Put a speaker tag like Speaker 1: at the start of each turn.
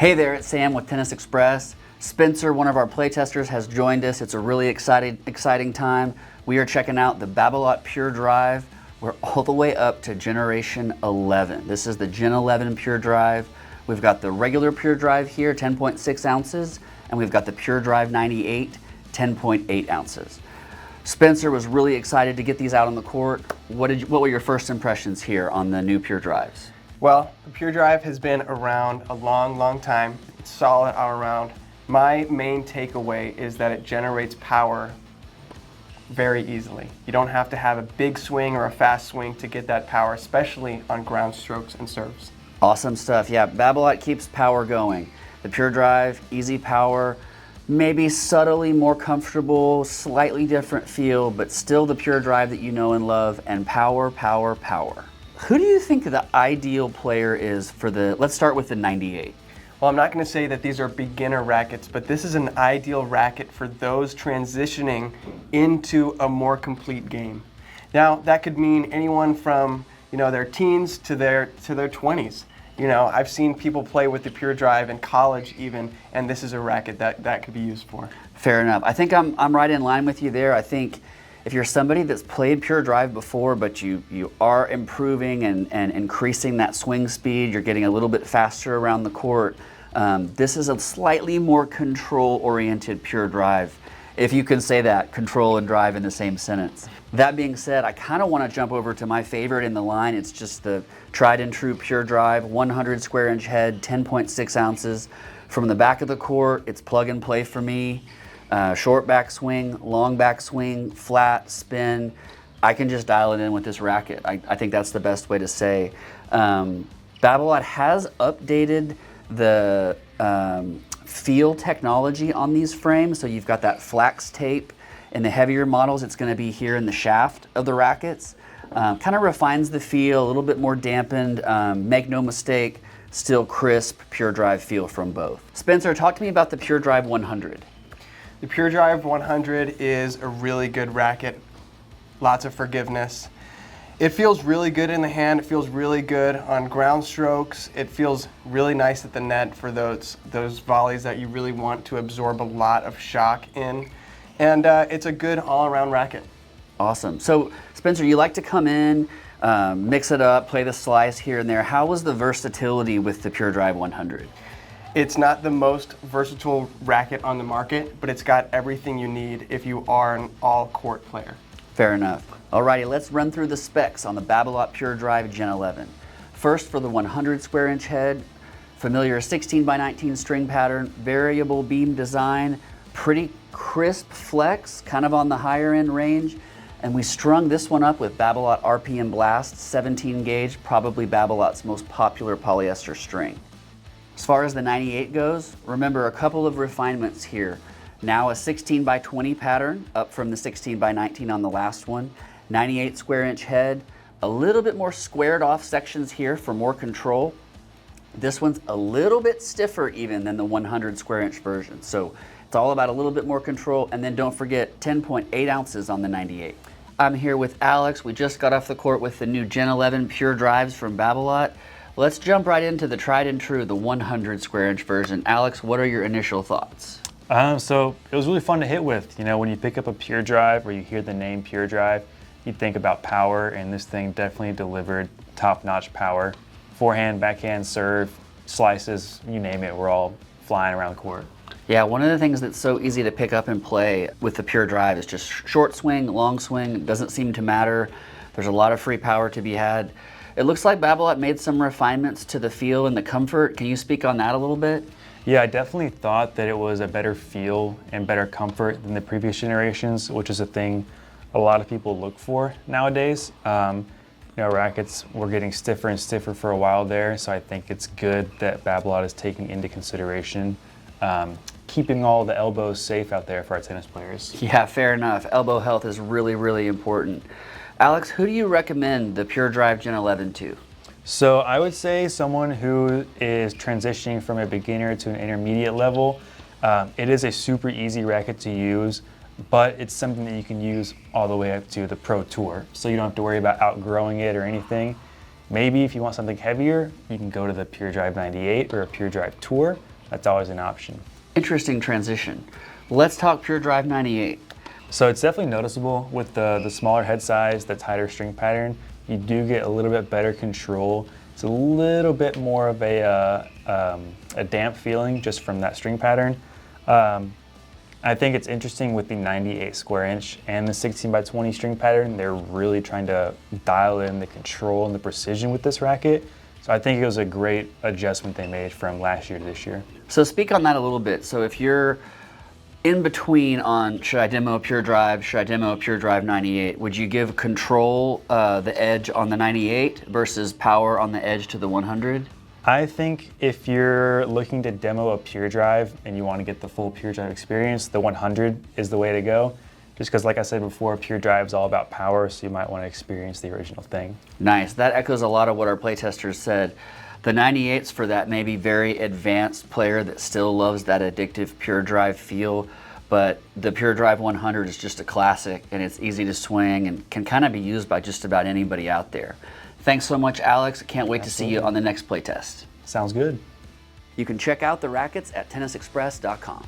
Speaker 1: Hey there, it's Sam with Tennis Express. Spencer, one of our playtesters, has joined us. It's a really exciting time. We are checking out the Babolat Pure Drive. We're all the way up to Generation 11. This is the Gen 11 Pure Drive. We've got the regular Pure Drive here, 10.6 ounces, and we've got the Pure Drive 98, 10.8 ounces. Spencer was really excited to get these out on the court. What were your first impressions here on the new Pure Drives?
Speaker 2: Well, the Pure Drive has been around a long time. It's solid all around. My main takeaway is that it generates power very easily. You don't have to have a big swing or a fast swing to get that power, especially on ground strokes and serves.
Speaker 1: Awesome stuff. Yeah, Babolat keeps power going. The Pure Drive, easy power, maybe subtly more comfortable, slightly different feel, but still the Pure Drive that you know and love, and power. Who do you think the ideal player is for let's start with the 98.
Speaker 2: Well, I'm not going to say that these are beginner rackets, but this is an ideal racket for those transitioning into a more complete game. Now, that could mean anyone from, their teens to their 20s. I've seen people play with the Pure Drive in college even, and this is a racket that could be used for.
Speaker 1: Fair enough. I think I'm right in line with you there. I think if you're somebody that's played Pure Drive before, but you are improving and increasing that swing speed, you're getting a little bit faster around the court, this is a slightly more control-oriented Pure Drive, if you can say that, control and drive in the same sentence. That being said, I kind of want to jump over to my favorite in the line. It's just the tried and true Pure Drive, 100 square inch head, 10.6 ounces. From the back of the court, it's plug and play for me. Short backswing, long backswing, flat, spin. I can just dial it in with this racket. I think that's the best way to say. Babolat has updated the feel technology on these frames. So you've got that flax tape. In the heavier models, it's going to be here in the shaft of the rackets. Kind of refines the feel, a little bit more dampened. Make no mistake, still crisp Pure Drive feel from both. Spencer, talk to me about the Pure Drive 100.
Speaker 2: The Pure Drive 100 is a really good racket. Lots of forgiveness. It feels really good in the hand. It feels really good on ground strokes. It feels really nice at the net for those volleys that you really want to absorb a lot of shock in. And it's a good all-around racket.
Speaker 1: Awesome. So, Spencer, you like to come in, mix it up, play the slice here and there. How was the versatility with the Pure Drive 100?
Speaker 2: It's not the most versatile racket on the market, but it's got everything you need if you are an all-court player.
Speaker 1: Fair enough. Alrighty, let's run through the specs on the Babolat Pure Drive Gen 11. First, for the 100 square inch head, familiar 16 by 19 string pattern, variable beam design, pretty crisp flex, kind of on the higher end range. And we strung this one up with Babolat RPM Blast, 17 gauge, probably Babolat's most popular polyester string. As far as the 98 goes, remember a couple of refinements here. Now a 16 by 20 pattern, up from the 16 by 19 on the last one. 98 square inch head, a little bit more squared off sections here for more control. This one's a little bit stiffer even than the 100 square inch version. So it's all about a little bit more control. And then don't forget 10.8 ounces on the 98. I'm here with Alex. We just got off the court with the new Gen 11 Pure Drives from Babolat. Let's jump right into the tried and true, the 100 square inch version. Alex, what are your initial thoughts?
Speaker 3: So it was really fun to hit with. When you pick up a Pure Drive or you hear the name Pure Drive, you think about power, and this thing definitely delivered top-notch power. Forehand, backhand, serve, slices, you name it, we're all flying around the court.
Speaker 1: Yeah, one of the things that's so easy to pick up and play with the Pure Drive is just short swing, long swing. It doesn't seem to matter. There's a lot of free power to be had. It looks like Babolat made some refinements to the feel and the comfort. Can you speak on that a little bit?
Speaker 3: Yeah, I definitely thought that it was a better feel and better comfort than the previous generations, which is a thing a lot of people look for nowadays. Rackets were getting stiffer and stiffer for a while there, so I think it's good that Babolat is taking into consideration keeping all the elbows safe out there for our tennis players.
Speaker 1: Yeah, fair enough. Elbow health is really important. Alex, who do you recommend the Pure Drive Gen 11 to?
Speaker 3: So I would say someone who is transitioning from a beginner to an intermediate level. It is a super easy racket to use, but it's something that you can use all the way up to the Pro Tour. So you don't have to worry about outgrowing it or anything. Maybe if you want something heavier, you can go to the Pure Drive 98 or a Pure Drive Tour. that's always an option.
Speaker 1: Interesting transition. Let's talk Pure Drive 98.
Speaker 3: So it's definitely noticeable with the smaller head size, the tighter string pattern. You do get a little bit better control. It's a little bit more of a damp feeling just from that string pattern. I think it's interesting with the 98 square inch and the 16 by 20 string pattern. They're really trying to dial in the control and the precision with this racket. So I think it was a great adjustment they made from last year to this year.
Speaker 1: So speak on that a little bit. So if you're in between on should I demo a Pure Drive, should I demo a Pure Drive 98, would you give control the edge on the 98 versus power on the edge to the 100?
Speaker 3: I think if you're looking to demo a Pure Drive and you want to get the full Pure Drive experience, the 100 is the way to go. Just because, like I said before, Pure Drive is all about power, so you might want to experience the original thing.
Speaker 1: Nice. That echoes a lot of what our playtesters said. The 98's for that maybe very advanced player that still loves that addictive Pure Drive feel, but the Pure Drive 100 is just a classic, and it's easy to swing and can kind of be used by just about anybody out there. Thanks so much, Alex. Can't wait to see you on the next playtest.
Speaker 3: Sounds good.
Speaker 1: You can check out the rackets at tennisexpress.com.